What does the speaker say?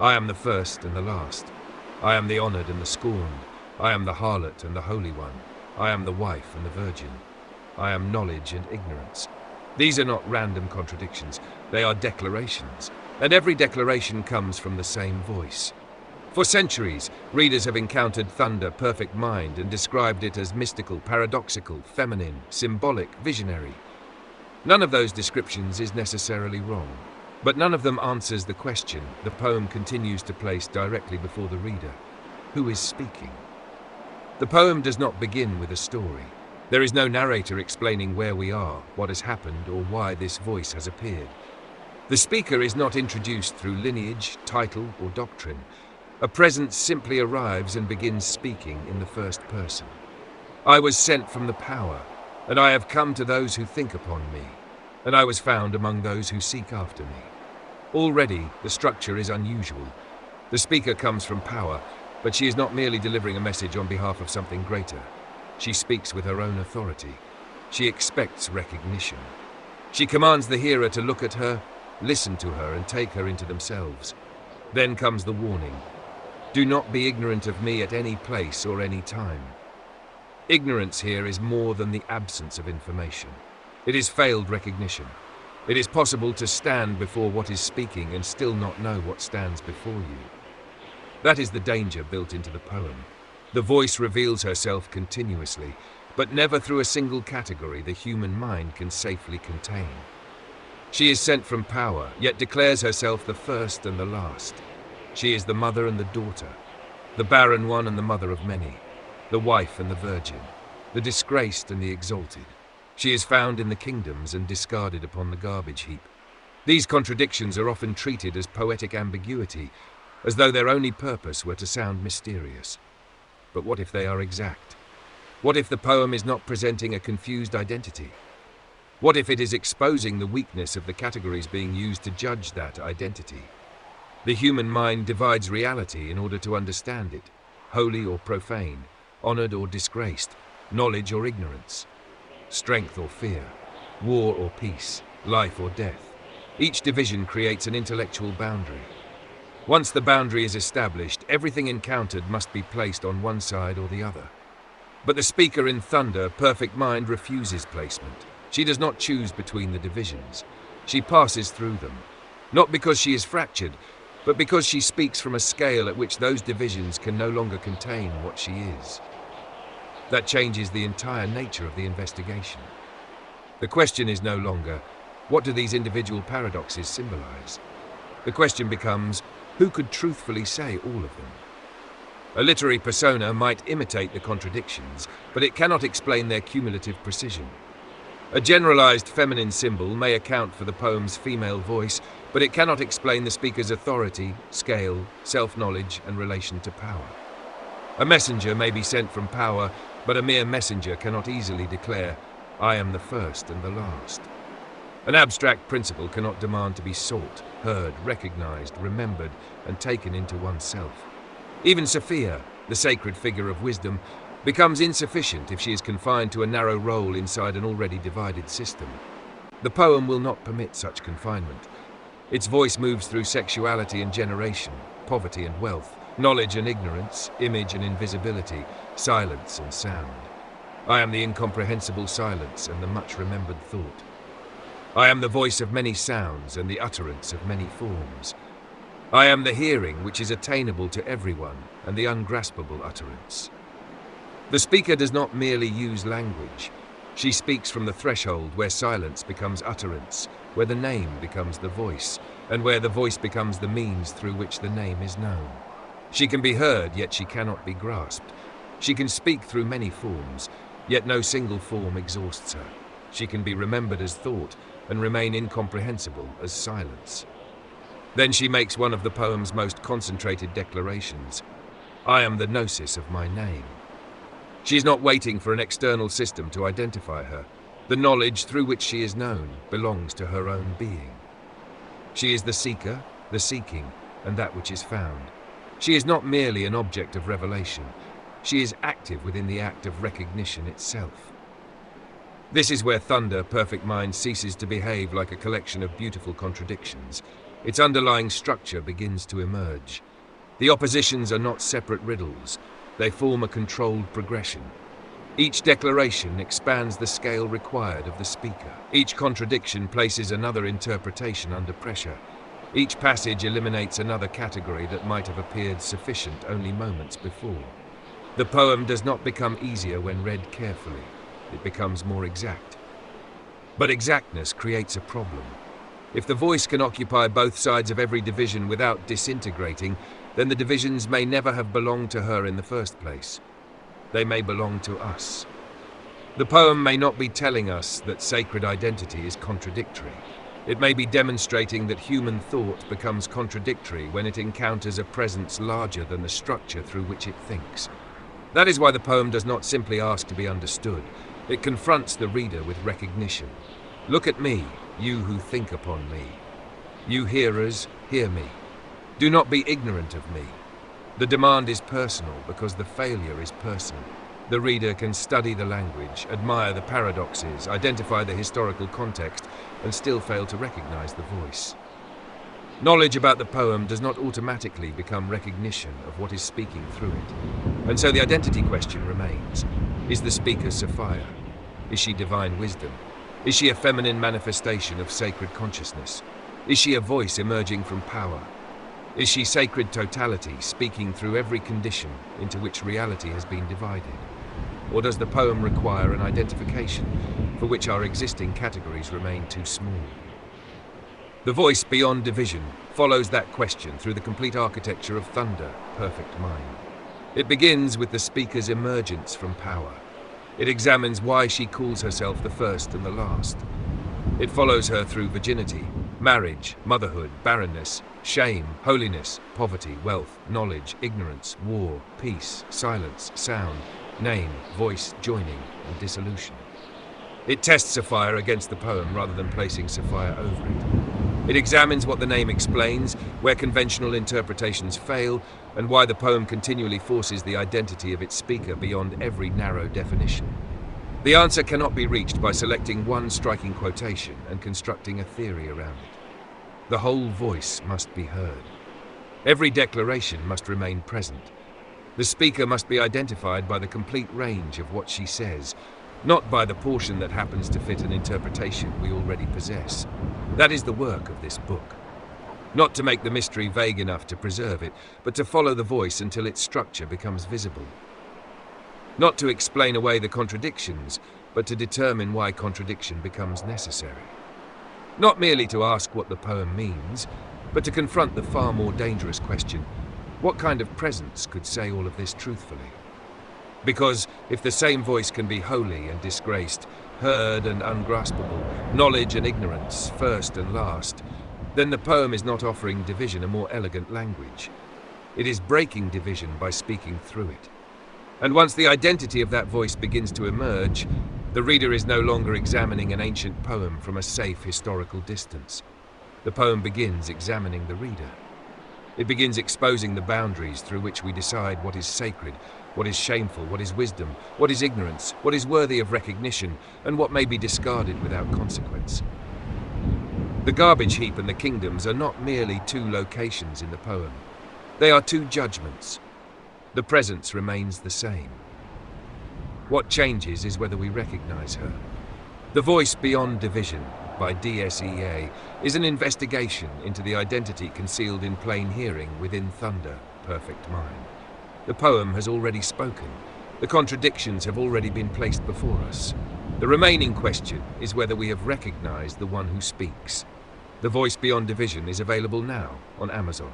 I am the first and the last. I am the honored and the scorned. I am the harlot and the holy one. I am the wife and the virgin. I am knowledge and ignorance. These are not random contradictions, they are declarations, and every declaration comes from the same voice. For centuries, readers have encountered thunder, perfect mind, and described it as mystical, paradoxical, feminine, symbolic, visionary. None of those descriptions is necessarily wrong, but none of them answers the question the poem continues to place directly before the reader. Who is speaking? The poem does not begin with a story. There is no narrator explaining where we are, what has happened, or why this voice has appeared. The speaker is not introduced through lineage, title, or doctrine. A presence simply arrives and begins speaking in the first person. I was sent from the power, and I have come to those who think upon me, and I was found among those who seek after me. Already, the structure is unusual. The speaker comes from power, but she is not merely delivering a message on behalf of something greater. She speaks with her own authority. She expects recognition. She commands the hearer to look at her, listen to her, and take her into themselves. Then comes the warning. Do not be ignorant of me at any place or any time. Ignorance here is more than the absence of information. It is failed recognition. It is possible to stand before what is speaking and still not know what stands before you. That is the danger built into the poem. The voice reveals herself continuously, but never through a single category the human mind can safely contain. She is sent from power, yet declares herself the first and the last. She is the mother and the daughter, the barren one and the mother of many, the wife and the virgin, the disgraced and the exalted. She is found in the kingdoms and discarded upon the garbage heap. These contradictions are often treated as poetic ambiguity, as though their only purpose were to sound mysterious. But what if they are exact? What if the poem is not presenting a confused identity? What if it is exposing the weakness of the categories being used to judge that identity? The human mind divides reality in order to understand it, holy or profane, honored or disgraced, knowledge or ignorance, strength or fear, war or peace, life or death. Each division creates an intellectual boundary. Once the boundary is established, everything encountered must be placed on one side or the other. But the speaker in Thunder, Perfect Mind, refuses placement. She does not choose between the divisions. She passes through them, not because she is fractured, but because she speaks from a scale at which those divisions can no longer contain what she is. That changes the entire nature of the investigation. The question is no longer, what do these individual paradoxes symbolize? The question becomes, who could truthfully say all of them? A literary persona might imitate the contradictions, but it cannot explain their cumulative precision. A generalized feminine symbol may account for the poem's female voice, but it cannot explain the speaker's authority, scale, self-knowledge, and relation to power. A messenger may be sent from power, but a mere messenger cannot easily declare, I am the first and the last. An abstract principle cannot demand to be sought, heard, recognized, remembered, and taken into oneself. Even Sophia, the sacred figure of wisdom, becomes insufficient if she is confined to a narrow role inside an already divided system. The poem will not permit such confinement. Its voice moves through sexuality and generation, poverty and wealth, knowledge and ignorance, image and invisibility, silence and sound. I am the incomprehensible silence and the much-remembered thought. I am the voice of many sounds and the utterance of many forms. I am the hearing which is attainable to everyone and the ungraspable utterance. The speaker does not merely use language. She speaks from the threshold where silence becomes utterance, where the name becomes the voice, and where the voice becomes the means through which the name is known. She can be heard, yet she cannot be grasped. She can speak through many forms, yet no single form exhausts her. She can be remembered as thought, and remain incomprehensible as silence. Then she makes one of the poem's most concentrated declarations. I am the gnosis of my name. She is not waiting for an external system to identify her. The knowledge through which she is known belongs to her own being. She is the seeker, the seeking, and that which is found. She is not merely an object of revelation. She is active within the act of recognition itself. This is where Thunder, Perfect Mind ceases to behave like a collection of beautiful contradictions. Its underlying structure begins to emerge. The oppositions are not separate riddles. They form a controlled progression. Each declaration expands the scale required of the speaker. Each contradiction places another interpretation under pressure. Each passage eliminates another category that might have appeared sufficient only moments before. The poem does not become easier when read carefully. It becomes more exact. But exactness creates a problem. If the voice can occupy both sides of every division without disintegrating, then the divisions may never have belonged to her in the first place. They may belong to us. The poem may not be telling us that sacred identity is contradictory. It may be demonstrating that human thought becomes contradictory when it encounters a presence larger than the structure through which it thinks. That is why the poem does not simply ask to be understood. It confronts the reader with recognition. Look at me, you who think upon me. You hearers, hear me. Do not be ignorant of me. The demand is personal because the failure is personal. The reader can study the language, admire the paradoxes, identify the historical context, and still fail to recognize the voice. Knowledge about the poem does not automatically become recognition of what is speaking through it. And so the identity question remains. Is the speaker Sophia? Is she divine wisdom? Is she a feminine manifestation of sacred consciousness? Is she a voice emerging from power? Is she sacred totality, speaking through every condition into which reality has been divided? Or does the poem require an identification for which our existing categories remain too small? The voice beyond division follows that question through the complete architecture of Thunder, Perfect Mind. It begins with the speaker's emergence from power. It examines why she calls herself the first and the last. It follows her through virginity, marriage, motherhood, barrenness, shame, holiness, poverty, wealth, knowledge, ignorance, war, peace, silence, sound, name, voice, joining, and dissolution. It tests Sophia against the poem rather than placing Sophia over it. It examines what the name explains, where conventional interpretations fail, and why the poem continually forces the identity of its speaker beyond every narrow definition. The answer cannot be reached by selecting one striking quotation and constructing a theory around it. The whole voice must be heard. Every declaration must remain present. The speaker must be identified by the complete range of what she says, not by the portion that happens to fit an interpretation we already possess. That is the work of this book. Not to make the mystery vague enough to preserve it, but to follow the voice until its structure becomes visible. Not to explain away the contradictions, but to determine why contradiction becomes necessary. Not merely to ask what the poem means, but to confront the far more dangerous question, what kind of presence could say all of this truthfully? Because if the same voice can be holy and disgraced, heard and ungraspable, knowledge and ignorance, first and last, then the poem is not offering division a more elegant language. It is breaking division by speaking through it. And once the identity of that voice begins to emerge, the reader is no longer examining an ancient poem from a safe historical distance. The poem begins examining the reader. It begins exposing the boundaries through which we decide what is sacred, what is shameful, what is wisdom, what is ignorance, what is worthy of recognition, and what may be discarded without consequence. The garbage heap and the kingdoms are not merely two locations in the poem. They are two judgments. The presence remains the same. What changes is whether we recognize her. The Voice Beyond Division by D.S.E.A. is an investigation into the identity concealed in plain hearing within Thunder, Perfect Mind. The poem has already spoken. The contradictions have already been placed before us. The remaining question is whether we have recognized the one who speaks. The Voice Beyond Division is available now on Amazon.